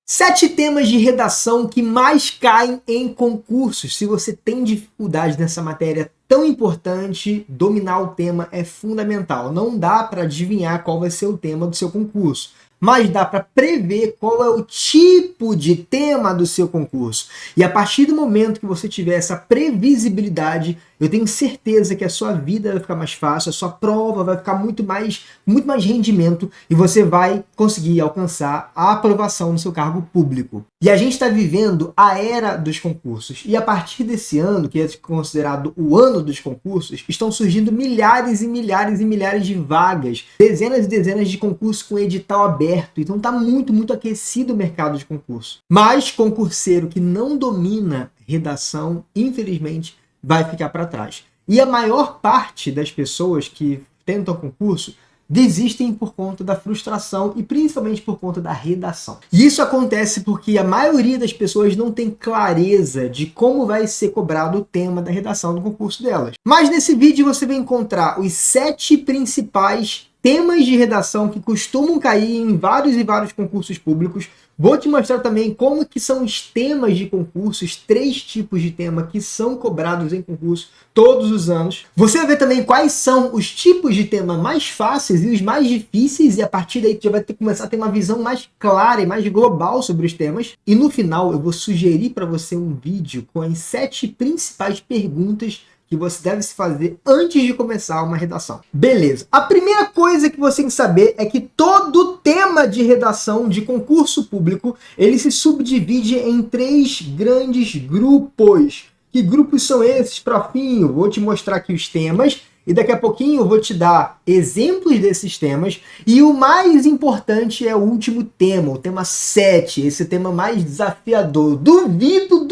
7 temas de redação que mais caem em concursos. Se você tem dificuldade nessa matéria tão importante, dominar o tema é fundamental. Não dá para adivinhar qual vai ser o tema do seu concurso, mas dá para prever qual é o tipo de tema do seu concurso. E a partir do momento que você tiver essa previsibilidade, eu tenho certeza que a sua vida vai ficar mais fácil, a sua prova vai ficar muito mais rendimento e você vai conseguir alcançar a aprovação no seu cargo público. E a gente está vivendo a era dos concursos. E a partir desse ano, que é considerado o ano dos concursos, estão surgindo milhares e milhares e milhares de vagas, dezenas e dezenas de concursos com edital aberto. Então está muito aquecido o mercado de concurso. Mas concurseiro que não domina redação, infelizmente, vai ficar para trás. E a maior parte das pessoas que tentam concurso desistem por conta da frustração e principalmente por conta da redação. E isso acontece porque a maioria das pessoas não tem clareza de como vai ser cobrado o tema da redação do concurso delas. Mas nesse vídeo você vai encontrar os 7 principais temas de redação que costumam cair em vários e vários concursos públicos. Vou te mostrar também como que são os temas de concursos, 3 tipos de tema que são cobrados em concurso todos os anos. Você vai ver também quais são os tipos de tema mais fáceis e os mais difíceis, e a partir daí você já vai começar a ter uma visão mais clara e mais global sobre os temas. E no final eu vou sugerir para você um vídeo com as 7 principais perguntas que você deve se fazer antes de começar uma redação. Beleza. A primeira coisa que você tem que saber é que todo tema de redação de concurso público, ele se subdivide em 3 grandes grupos. Que grupos são esses, profinho? Vou te mostrar aqui os temas e daqui a pouquinho eu vou te dar exemplos desses temas. E o mais importante é o último tema, o tema 7, esse tema mais desafiador. Duvido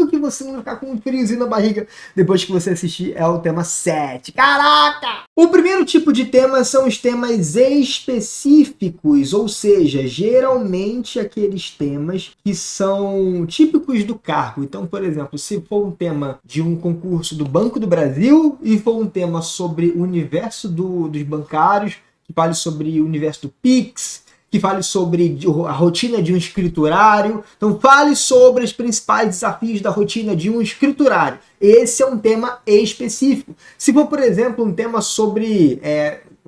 que você não vai ficar com um friozinho na barriga depois que você assistir, é o tema 7. Caraca! O primeiro tipo de tema são os temas específicos, ou seja, geralmente aqueles temas que são típicos do cargo. Então, por exemplo, se for um tema de um concurso do Banco do Brasil e for um tema sobre o universo dos bancários, que fale sobre o universo do Pix, que fale sobre a rotina de um escriturário. Então fale sobre os principais desafios da rotina de um escriturário. Esse é um tema específico. Se for, por exemplo, um tema sobre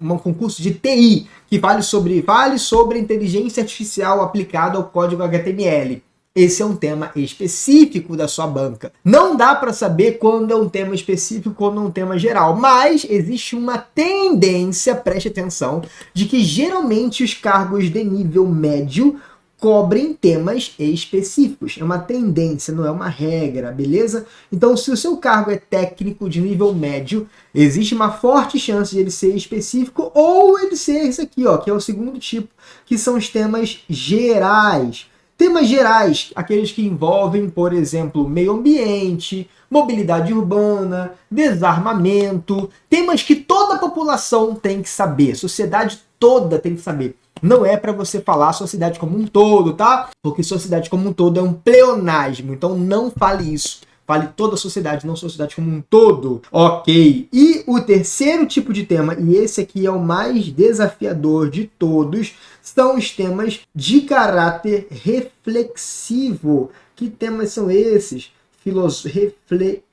um concurso de TI, que fale sobre inteligência artificial aplicada ao código HTML. Esse é um tema específico da sua banca. Não dá para saber quando é um tema específico ou quando é um tema geral, mas existe uma tendência, preste atenção, de que geralmente os cargos de nível médio cobrem temas específicos. É uma tendência, não é uma regra, beleza? Então, se o seu cargo é técnico de nível médio, existe uma forte chance de ele ser específico ou ele ser esse aqui, ó, que é o segundo tipo, que são os temas gerais. Temas gerais, aqueles que envolvem, por exemplo, meio ambiente, mobilidade urbana, desarmamento, temas que toda a população tem que saber, a sociedade toda tem que saber. Não é para você falar a sociedade como um todo, tá? Porque sociedade como um todo é um pleonasmo, então não fale isso. Fale toda a sociedade, não a sociedade como um todo. Ok. E o terceiro tipo de tema, e esse aqui é o mais desafiador de todos, são os temas de caráter reflexivo. Que temas são esses? Reflexivos.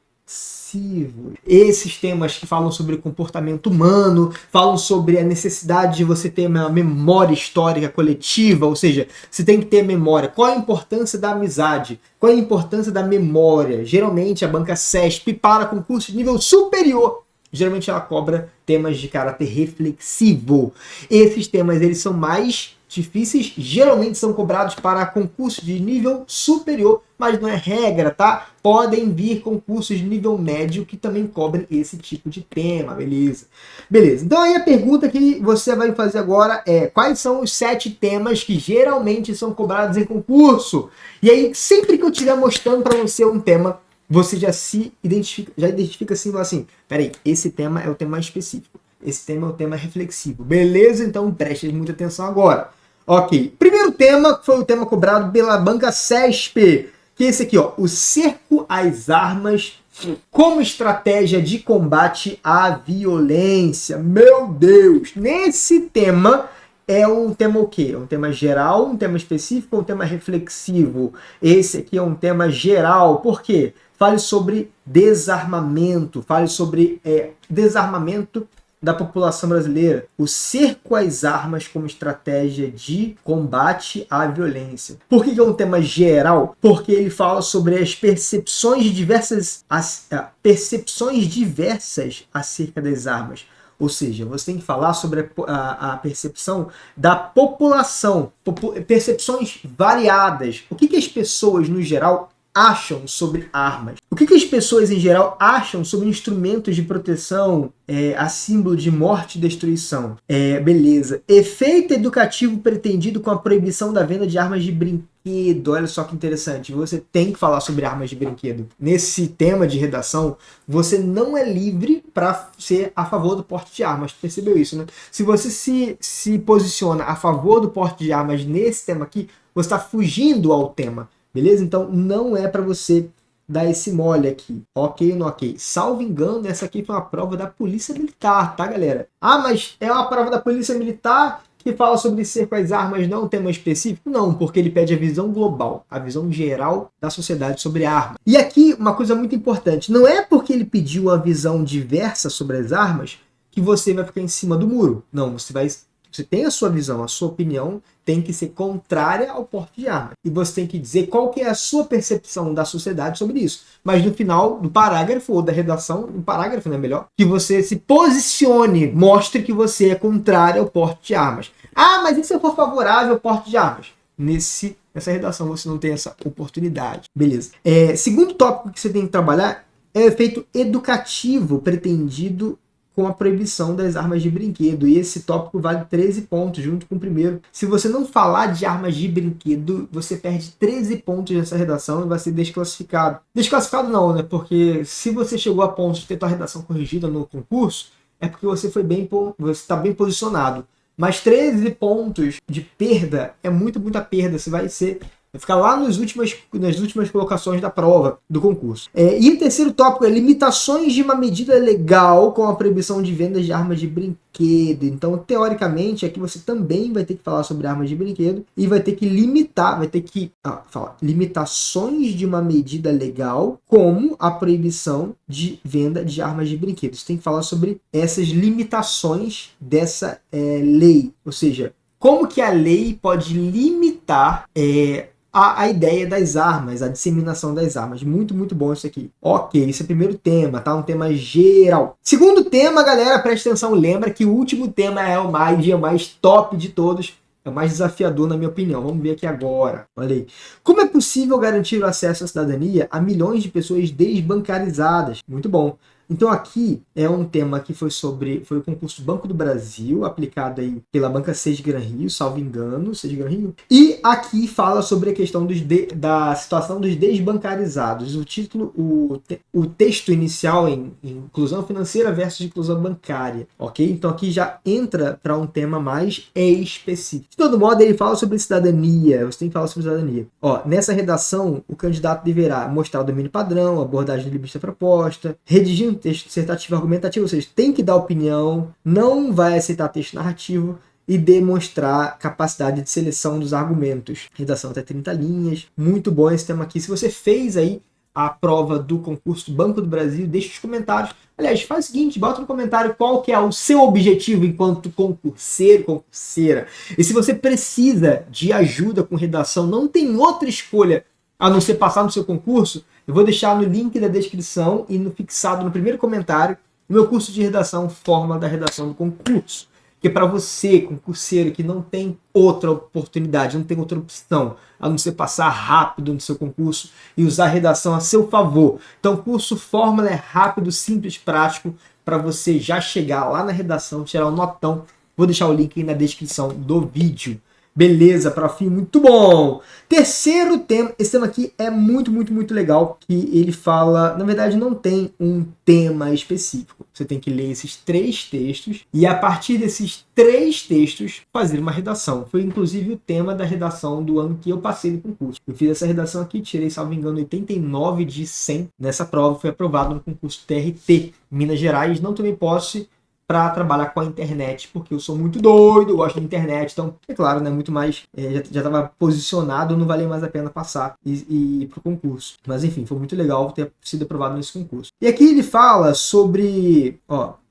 Esses temas que falam sobre comportamento humano, falam sobre a necessidade de você ter uma memória histórica coletiva, ou seja, você tem que ter memória. Qual a importância da amizade? Qual a importância da memória? Geralmente a banca CESP, para concurso de nível superior, geralmente ela cobra temas de caráter reflexivo. Esses temas eles são mais difíceis, geralmente são cobrados para concursos de nível superior, mas não é regra, tá? Podem vir concursos de nível médio que também cobrem esse tipo de tema, beleza? Beleza, então aí a pergunta que você vai fazer agora é: quais são os 7 temas que geralmente são cobrados em concurso? E aí, sempre que eu estiver mostrando para você um tema, você já identifica assim, peraí, esse tema é o tema mais específico, esse tema é o tema reflexivo, beleza? Então preste muita atenção agora. Ok, primeiro tema foi o tema cobrado pela banca CESP, que é esse aqui, ó, o cerco às armas como estratégia de combate à violência. Meu Deus, nesse tema é um tema o quê? Um tema geral, um tema específico ou um tema reflexivo? Esse aqui é um tema geral. Por quê? Fale sobre desarmamento, fale sobre desarmamento da população brasileira, o cerco às armas como estratégia de combate à violência. Por que é um tema geral? Porque ele fala sobre as percepções diversas acerca das armas. Ou seja, você tem que falar sobre a percepção da população, percepções variadas. O que as pessoas, no geral, acham sobre armas? O que as pessoas, em geral, acham sobre instrumentos de proteção a símbolo de morte e destruição? Beleza. Efeito educativo pretendido com a proibição da venda de armas de brinquedo. Olha só que interessante. Você tem que falar sobre armas de brinquedo. Nesse tema de redação, você não é livre para ser a favor do porte de armas. Percebeu isso, né? Se você se posiciona a favor do porte de armas nesse tema aqui, você está fugindo ao tema. Beleza? Então não é para você dar esse mole aqui. Ok ou não ok? Salvo engano, essa aqui foi uma prova da Polícia Militar, tá, galera? Ah, mas é uma prova da Polícia Militar que fala sobre cerco às armas, não um tema específico? Não, porque ele pede a visão global, a visão geral da sociedade sobre armas. E aqui, uma coisa muito importante, não é porque ele pediu uma visão diversa sobre as armas que você vai ficar em cima do muro. Não, você tem a sua visão, a sua opinião tem que ser contrária ao porte de armas. E você tem que dizer qual que é a sua percepção da sociedade sobre isso. Mas no final do parágrafo ou da redação, no parágrafo, não é melhor, que você se posicione, mostre que você é contrário ao porte de armas. Ah, mas e se eu for favorável ao porte de armas? Nessa redação você não tem essa oportunidade. Beleza. Segundo tópico que você tem que trabalhar é o efeito educativo pretendido com a proibição das armas de brinquedo. E esse tópico vale 13 pontos, junto com o primeiro. Se você não falar de armas de brinquedo, você perde 13 pontos nessa redação e vai ser desclassificado. Desclassificado não, né? Porque se você chegou a ponto de ter sua redação corrigida no concurso, é porque você está bem posicionado. Mas 13 pontos de perda é muita perda. Você vai ficar lá nas últimas colocações da prova do concurso. E o terceiro tópico é limitações de uma medida legal com a proibição de vendas de armas de brinquedo. Então, teoricamente, aqui você também vai ter que falar sobre armas de brinquedo e vai ter que limitar, falar limitações de uma medida legal como a proibição de venda de armas de brinquedo. Você tem que falar sobre essas limitações dessa lei, ou seja, como que a lei pode limitar a ideia das armas, a disseminação das armas. Muito bom isso aqui. Ok, esse é o primeiro tema, tá? Um tema geral. Segundo tema, galera, presta atenção, lembra que o último tema é o mais top de todos, é o mais desafiador, na minha opinião. Vamos ver aqui agora. Olha aí. Como é possível garantir o acesso à cidadania a milhões de pessoas desbancarizadas? Muito bom. Então aqui é um tema que foi o concurso Banco do Brasil, aplicado aí pela Banca Sesgran Rio, salvo engano, Sesgran Rio. E aqui fala sobre a questão da situação dos desbancarizados. O título, o texto inicial em inclusão financeira versus inclusão bancária, ok? Então aqui já entra para um tema mais específico. De todo modo, ele fala sobre cidadania, você tem que falar sobre cidadania. Nessa redação, o candidato deverá mostrar o domínio padrão, abordagem de limite da proposta, redigir um texto dissertativo argumentativo, ou seja, tem que dar opinião, não vai aceitar texto narrativo e demonstrar capacidade de seleção dos argumentos. Redação até 30 linhas. Muito bom esse tema aqui. Se você fez aí a prova do concurso do Banco do Brasil, deixa os comentários. Aliás, faz o seguinte, bota no comentário qual que é o seu objetivo enquanto concurseiro, concurseira. E se você precisa de ajuda com redação, não tem outra escolha a não ser passar no seu concurso, eu vou deixar no link da descrição e fixado no primeiro comentário o meu curso de redação, Fórmula da Redação do Concurso. Que é para você, concurseiro, que não tem outra oportunidade, não tem outra opção, a não ser passar rápido no seu concurso e usar a redação a seu favor. Então, o curso Fórmula é rápido, simples, prático, para você já chegar lá na redação, tirar um notão. Vou deixar o link aí na descrição do vídeo. Beleza, para fim, muito bom. Terceiro tema, esse tema aqui é muito legal, que ele fala, na verdade não tem um tema específico. Você tem que ler esses 3 textos e a partir desses 3 textos fazer uma redação. Foi inclusive o tema da redação do ano que eu passei no concurso. Eu fiz essa redação aqui, tirei, salvo engano, 89 de 100 nessa prova, foi aprovado no concurso TRT, Minas Gerais. Não tomei posse para trabalhar com a internet, porque eu sou muito doido, gosto da internet, então, é claro, né, muito mais, já estava posicionado, não valia mais a pena passar e ir para o concurso. Mas enfim, foi muito legal ter sido aprovado nesse concurso. E aqui ele fala sobre,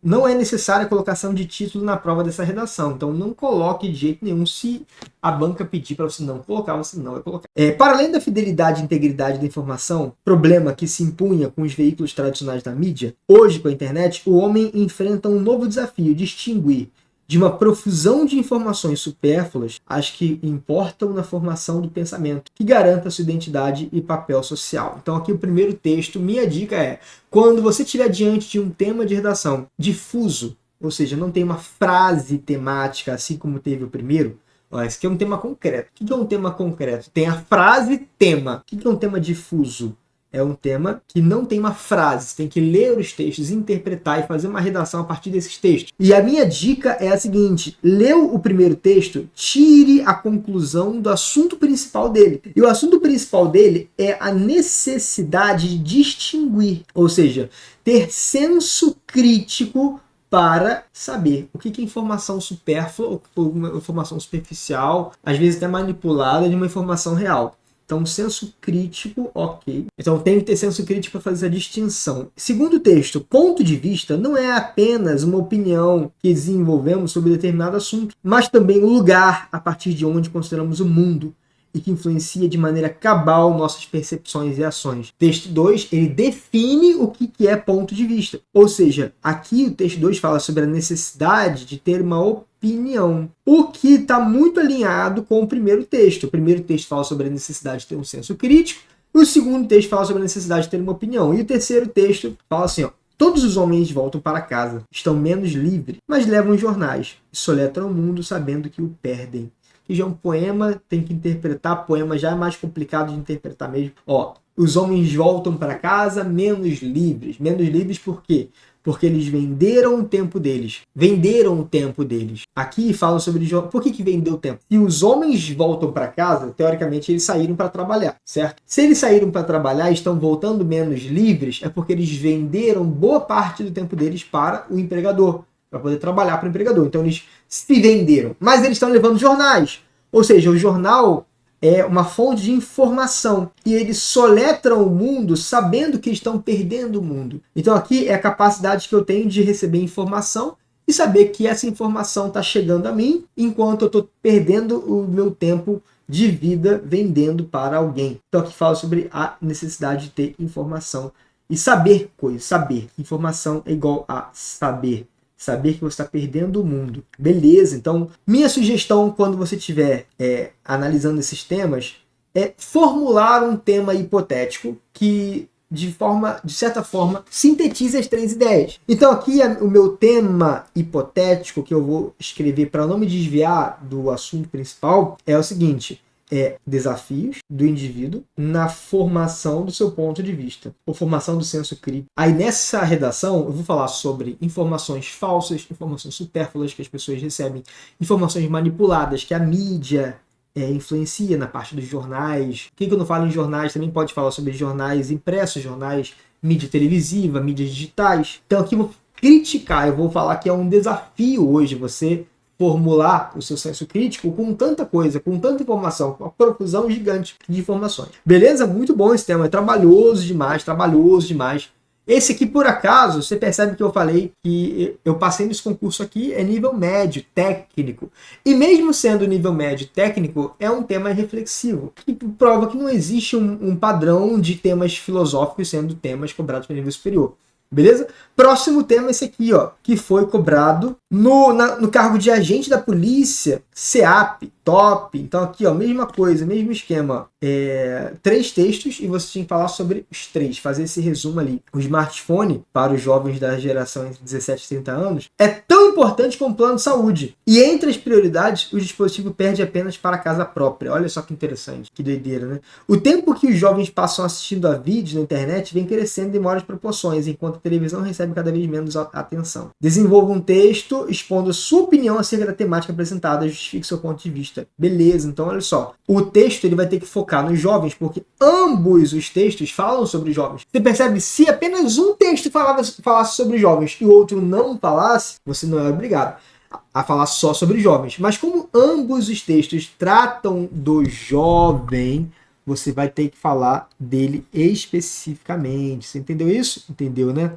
não é necessária a colocação de título na prova dessa redação, então não coloque de jeito nenhum. Se a banca pedir para você não colocar, você não vai colocar. Para além da fidelidade e integridade da informação, problema que se impunha com os veículos tradicionais da mídia, hoje com a internet, o homem enfrenta um novo desafio: distinguir de uma profusão de informações supérfluas as que importam na formação do pensamento, que garanta sua identidade e papel social. Então aqui o primeiro texto, minha dica é: quando você estiver diante de um tema de redação difuso, ou seja, não tem uma frase temática assim como teve o primeiro, esse aqui é um tema concreto. O que é um tema concreto? Tem a frase tema. O que é um tema difuso? É um tema que não tem uma frase. Você tem que ler os textos, interpretar e fazer uma redação a partir desses textos. E a minha dica é a seguinte: leu o primeiro texto, tire a conclusão do assunto principal dele. E o assunto principal dele é a necessidade de distinguir, ou seja, ter senso crítico para saber o que é informação supérflua ou uma informação superficial, às vezes até manipulada, de uma informação real. Então, senso crítico, ok. Então, tem que ter senso crítico para fazer essa distinção. Segundo texto, ponto de vista não é apenas uma opinião que desenvolvemos sobre determinado assunto, mas também o lugar a partir de onde consideramos o mundo e que influencia de maneira cabal nossas percepções e ações. Texto 2, ele define o que é ponto de vista. Ou seja, aqui o texto 2 fala sobre a necessidade de ter uma opinião, o que está muito alinhado com o primeiro texto. O primeiro texto fala sobre a necessidade de ter um senso crítico, e o segundo texto fala sobre a necessidade de ter uma opinião. E o terceiro texto fala assim, todos os homens voltam para casa, estão menos livres, mas levam jornais e soletram o mundo sabendo que o perdem. Que já é um poema, tem que interpretar, poema já é mais complicado de interpretar mesmo. Os homens voltam para casa menos livres. Menos livres por quê? Porque eles venderam o tempo deles. Venderam o tempo deles. Aqui falam sobre... Por que vendeu o tempo? Se os homens voltam para casa, teoricamente eles saíram para trabalhar, certo? Se eles saíram para trabalhar e estão voltando menos livres, é porque eles venderam boa parte do tempo deles para o empregador, para poder trabalhar para o empregador. Então eles se venderam. Mas eles estão levando jornais. Ou seja, o jornal é uma fonte de informação. E eles soletram o mundo sabendo que estão perdendo o mundo. Então aqui é a capacidade que eu tenho de receber informação e saber que essa informação está chegando a mim enquanto eu estou perdendo o meu tempo de vida vendendo para alguém. Então aqui fala sobre a necessidade de ter informação e saber coisas. Saber. Informação é igual a saber. Saber que você está perdendo o mundo. Beleza, então minha sugestão quando você estiver analisando esses temas é formular um tema hipotético que de certa forma sintetize as três ideias. Então aqui o meu tema hipotético que eu vou escrever para não me desviar do assunto principal é o seguinte: desafios do indivíduo na formação do seu ponto de vista, ou formação do senso crítico. Aí nessa redação eu vou falar sobre informações falsas, informações supérfluas que as pessoas recebem, informações manipuladas que a mídia influencia na parte dos jornais. O que eu não falo em jornais, também pode falar sobre jornais impressos, jornais, mídia televisiva, mídias digitais. Então aqui eu vou criticar, eu vou falar que é um desafio hoje você formular o seu senso crítico com tanta coisa, com tanta informação, com uma profusão gigante de informações. Beleza? Muito bom esse tema, é trabalhoso demais, trabalhoso demais. Esse aqui, por acaso, você percebe que eu falei que eu passei nesse concurso aqui, é nível médio, técnico. E mesmo sendo nível médio técnico, é um tema reflexivo, que prova que não existe um padrão de temas filosóficos sendo temas cobrados para nível superior. Beleza? Próximo tema é esse aqui, que foi cobrado no cargo de agente da polícia, CEAP, top. Então aqui, mesma coisa, mesmo esquema. 3 textos e você tem que falar sobre os 3, fazer esse resumo ali. O smartphone, para os jovens da geração entre 17 e 30 anos, é tão importante como o plano de saúde. E entre as prioridades, o dispositivo perde apenas para a casa própria. Olha só que interessante, que doideira, né? O tempo que os jovens passam assistindo a vídeos na internet vem crescendo em maiores proporções, enquanto a televisão recebe cada vez menos atenção. Desenvolva um texto expondo sua opinião acerca da temática apresentada, justifique seu ponto de vista. Beleza, então olha só. O texto ele vai ter que focar nos jovens, porque ambos os textos falam sobre jovens. Você percebe? Se apenas um texto falasse sobre jovens e o outro não falasse, você não é obrigado a falar só sobre jovens. Mas como ambos os textos tratam do jovem, você vai ter que falar dele especificamente. Você entendeu isso? Entendeu, né?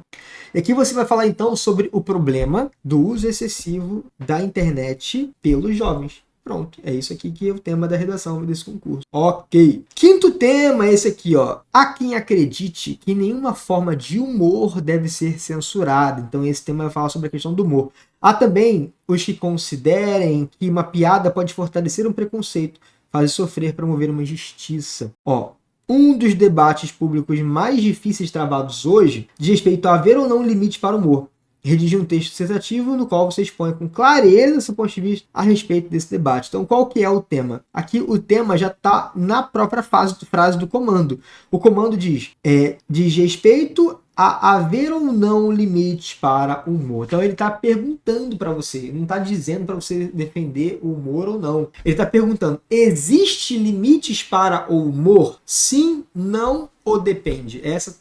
E aqui você vai falar então sobre o problema do uso excessivo da internet pelos jovens. Pronto, é isso aqui que é o tema da redação desse concurso. Ok. Quinto tema é esse aqui, ó. Há quem acredite que nenhuma forma de humor deve ser censurada. Então esse tema vai falar sobre a questão do humor. Há também os que considerem que uma piada pode fortalecer um preconceito, fazer sofrer, promover uma injustiça. Ó, um dos debates públicos mais difíceis travados hoje diz respeito a haver ou não limite para o humor. Redige um texto dissertativo no qual você expõe com clareza seu ponto de vista a respeito desse debate. Então, qual que é o tema? Aqui o tema já está na própria frase do comando. O comando diz respeito a haver ou não limite para o humor. Então, ele está perguntando para você, não está dizendo para você defender o humor ou não. Ele está perguntando, existe limites para o humor? Sim, não ou depende? Essa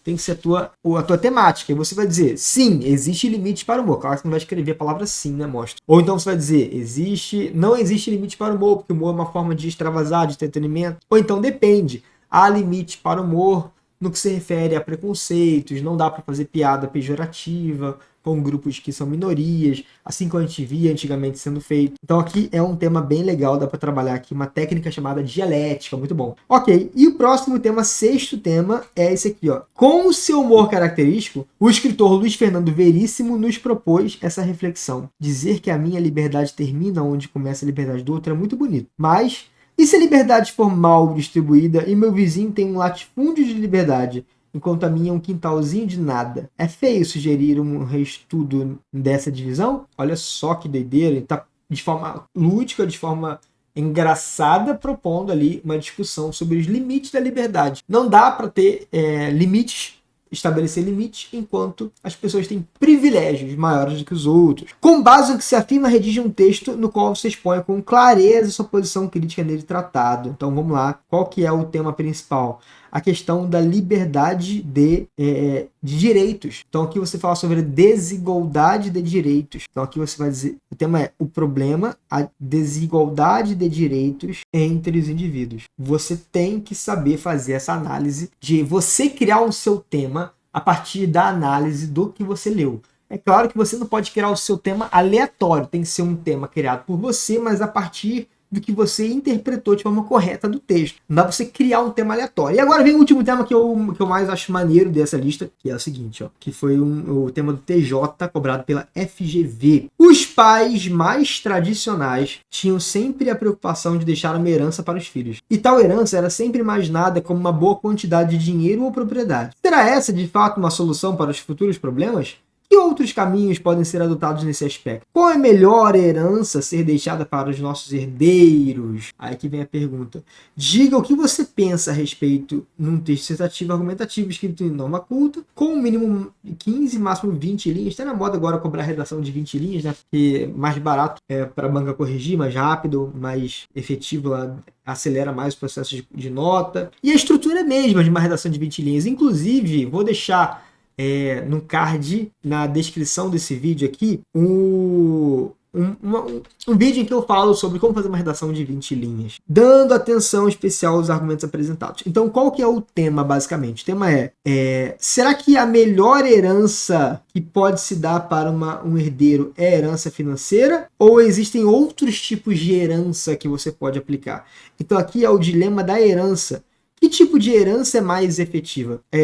tem que ser a tua temática. E você vai dizer, sim, existe limite para o humor. Claro que você não vai escrever a palavra sim, né, mostra. Ou então você vai dizer, não existe limite para o humor, porque o humor é uma forma de extravasar, de entretenimento. Ou então depende. Há limite para o humor no que se refere a preconceitos, não dá para fazer piada pejorativa com grupos que são minorias, assim como a gente via antigamente sendo feito. Então aqui é um tema bem legal, dá para trabalhar aqui uma técnica chamada dialética, muito bom. Ok, e o próximo tema, sexto tema, é esse aqui, ó. Com o seu humor característico, o escritor Luiz Fernando Veríssimo nos propôs essa reflexão. Dizer que a minha liberdade termina onde começa a liberdade do outro é muito bonito, mas e se a liberdade for mal distribuída e meu vizinho tem um latifúndio de liberdade, enquanto a minha é um quintalzinho de nada? É feio sugerir um reestudo dessa divisão? Olha só que doideira, ele está de forma lúdica, de forma engraçada, propondo ali uma discussão sobre os limites da liberdade. Não dá para ter estabelecer limites enquanto as pessoas têm privilégios maiores do que os outros. Com base no que se afirma, redige um texto no qual você expõe com clareza sua posição crítica nele tratado. Então vamos lá, qual que é o tema principal? A questão da liberdade de direitos. Então aqui você fala sobre desigualdade de direitos. Então aqui você vai dizer, o tema é o problema, a desigualdade de direitos entre os indivíduos. Você tem que saber fazer essa análise de você criar o seu tema a partir da análise do que você leu. É claro que você não pode criar o seu tema aleatório, tem que ser um tema criado por você, mas a partir do que você interpretou de forma correta do texto. Não dá pra você criar um tema aleatório. E agora vem o último tema que eu mais acho maneiro dessa lista, que é o seguinte, ó, que foi o tema do TJ cobrado pela FGV. Os pais mais tradicionais tinham sempre a preocupação de deixar uma herança para os filhos. E tal herança era sempre imaginada como uma boa quantidade de dinheiro ou propriedade. Será essa, de fato, uma solução para os futuros problemas? Que outros caminhos podem ser adotados nesse aspecto? Qual é a melhor herança a ser deixada para os nossos herdeiros? Aí que vem a pergunta. Diga o que você pensa a respeito num texto dissertativo argumentativo escrito em norma culta, com um mínimo 15, máximo 20 linhas. Está na moda agora cobrar redação de 20 linhas, né? Porque mais barato para a banca corrigir, mais rápido, mais efetivo, acelera mais o processo de nota. E a estrutura é a mesma de uma redação de 20 linhas. Inclusive, vou deixar no card, na descrição desse vídeo aqui, um vídeo em que eu falo sobre como fazer uma redação de 20 linhas, dando atenção especial aos argumentos apresentados. Então, qual que é o tema, basicamente? O tema será que a melhor herança que pode se dar para um herdeiro é a herança financeira? Ou existem outros tipos de herança que você pode aplicar? Então, aqui é o dilema da herança. Que tipo de herança é mais efetiva? A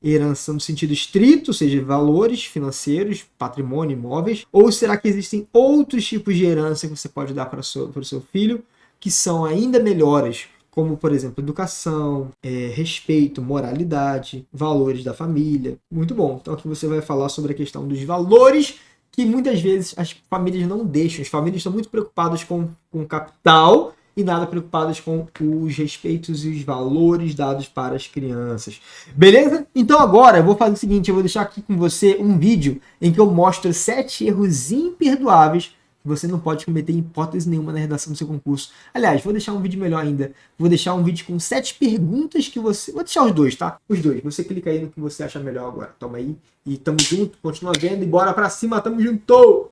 herança no sentido estrito, ou seja, valores financeiros, patrimônio, imóveis? Ou será que existem outros tipos de herança que você pode dar para o seu filho que são ainda melhores? Como, por exemplo, educação, respeito, moralidade, valores da família. Muito bom. Então aqui você vai falar sobre a questão dos valores que muitas vezes as famílias não deixam. As famílias estão muito preocupadas com capital e nada preocupadas com os respeitos e os valores dados para as crianças. Beleza? Então agora eu vou fazer o seguinte, eu vou deixar aqui com você um vídeo em que eu mostro 7 erros imperdoáveis que você não pode cometer em hipótese nenhuma na redação do seu concurso. Aliás, vou deixar um vídeo melhor ainda. Vou deixar um vídeo com 7 perguntas que você... Vou deixar os dois, tá? Os dois. Você clica aí no que você acha melhor agora. Toma aí. E tamo junto, continua vendo e bora pra cima, tamo junto!